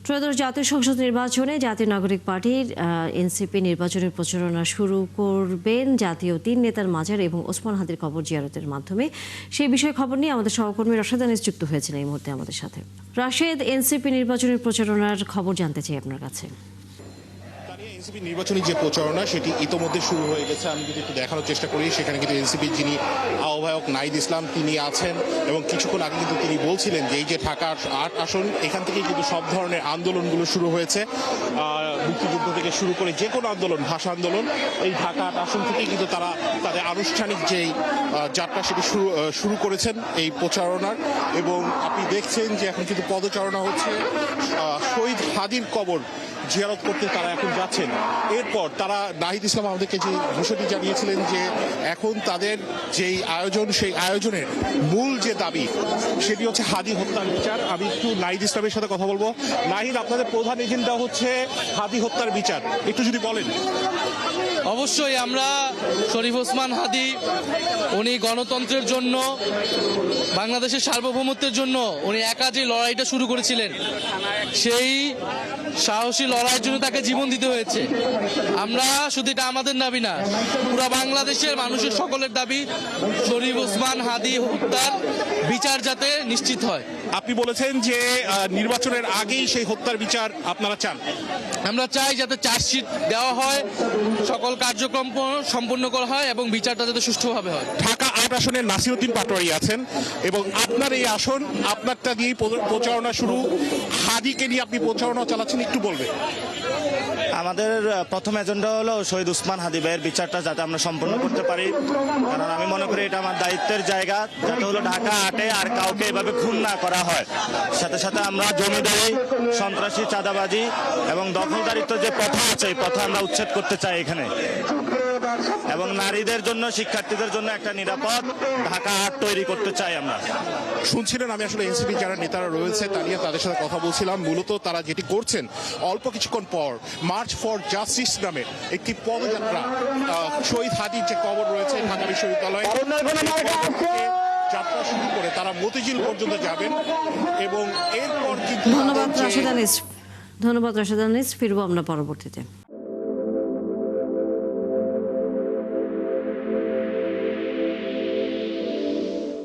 ত্রয়োদশ জাতীয় সংসদ নির্বাচনে জাতীয় নাগরিক পার্টির এনসিপি নির্বাচনের প্রচারণা শুরু করবেন জাতীয় তিন নেতার মাজার এবং ওসমান হাদির কবর জিয়ারতের মাধ্যমে। সেই বিষয়ে খবর নিয়ে আমাদের সহকর্মী রাশেদ আনিস যুক্ত হয়েছেন এই মুহূর্তে আমাদের সাথে। রাশেদ, এনসিপি নির্বাচনের প্রচারণার খবর জানতে চাই আপনার কাছে। এনসিপি নির্বাচনী যে প্রচারণা সেটি ইতোমধ্যে শুরু হয়ে গেছে। আমি যদি একটু দেখানোর চেষ্টা করি, সেখানে কিন্তু এনসিপির যিনি আহ্বায়ক নাহিদ ইসলাম তিনি আছেন এবং কিছুক্ষণ আগে কিন্তু তিনি বলছিলেন যে এই যে ঢাকার ৮ আসন এখান থেকেই কিন্তু সব ধরনের আন্দোলনগুলো শুরু হয়েছে। মুক্তিযুদ্ধ থেকে শুরু করে যে কোনো আন্দোলন, ভাষা আন্দোলন, এই ঢাকা ৮ আসন থেকেই কিন্তু তারা তাদের আনুষ্ঠানিক যেই যাত্রা সেটি শুরু করেছেন এই প্রচারণার। এবং আপনি দেখছেন যে এখন কিন্তু পদচারণা হচ্ছে, শহীদ হাদির কবর জিয়ারত করতে তারা এখন যাচ্ছেন। এরপর তারা নাহিদ ইসলাম আমাদেরকে যে বিষয়টি জানিয়েছিলেন যে এখন তাদের যেই আয়োজন, সেই আয়োজনের মূল যে দাবি সেটি হচ্ছে হাদি হত্যার বিচার। আমি একটু নাহিদ ইসলামের সাথে কথা বলবো। নাহিদ, আপনাদের প্রধান এজেন্ডা হচ্ছে হাদি হত্যার বিচার, একটু যদি বলেন। অবশ্যই আমরা শরীফ ওসমান হাদি, উনি গণতন্ত্রের জন্য, বাংলাদেশের সার্বভৌমত্বের জন্য উনি একা যে লড়াইটা শুরু করেছিলেন, সেই সাহসী লড়াইয়ের জন্য তাকে জীবন দিতে হয়েছে। আমরা শুধু এটা আমাদের দাবি না, পুরো বাংলাদেশের মানুষের সকলের দাবি শরীফ ওসমান হাদি হত্যার বিচার যাতে নিশ্চিত হয়। আপনি বলেছেন যে নির্বাচনের আগেই সেই হত্যার বিচার আপনারা চান। আমরা চাই যাতে চার্জশিট দেওয়া হয়, সকল কার্যক্রম সম্পন্ন করা হয় এবং বিচারটা যাতে সুষ্ঠুভাবে হয়। ঢাকা ৮ আসনের নাসিরউদ্দিন পাটোয়ারি আছেন এবং আপনার এই আসন, আপনারটা দিয়েই প্রচারণা শুরু। হাদিকে নিয়ে আপনি প্রচারণা চালাচ্ছেন, একটু বলবেন। আমাদের প্রথম এজেন্ডা হলো শহীদ ওসমান হাদি ভাইয়ের বিচারটা যাতে আমরা সম্পন্ন করতে পারি, কারণ আমি মনে করি এটা আমার দায়িত্বের জায়গা, যাতে হলো ঢাকা ৮-এ আর কাউকে এভাবে খুন না করা হয়। সাথে সাথে আমরা জমিদারি, সন্ত্রাসী, চাঁদাবাজি এবং দখলদারিত্ব যে প্রথা আছে, এই প্রথা আমরা উচ্ছেদ করতে চাই এখানে, এবং নারীদের জন্য, শিক্ষার্থীদের জন্য একটা নিরাপদ ঢাকা ৮ তৈরি করতে চাই আমরা। শুনছিলেন, আমি আসলে এনসিপি যারা নেতারা রয়েছে তা নিয়ে তাদের সাথে কথা বলছিলাম। মূলত তারা যেটি করছেন, অল্প কিছুক্ষণ পর মার্চ ফর জাস্টিস নামে একটি পদযাত্রা, শহীদ হাদির যে কবর রয়েছে ঢাকা বিশ্ববিদ্যালয়ে, যাত্রা শুরু করে তারা মতিঝিল পর্যন্ত যাবেন এবং এরপর কিন্তু ধন্যবাদ রাশেদ আনিস। ফিরবো আমরা পরবর্তীতে।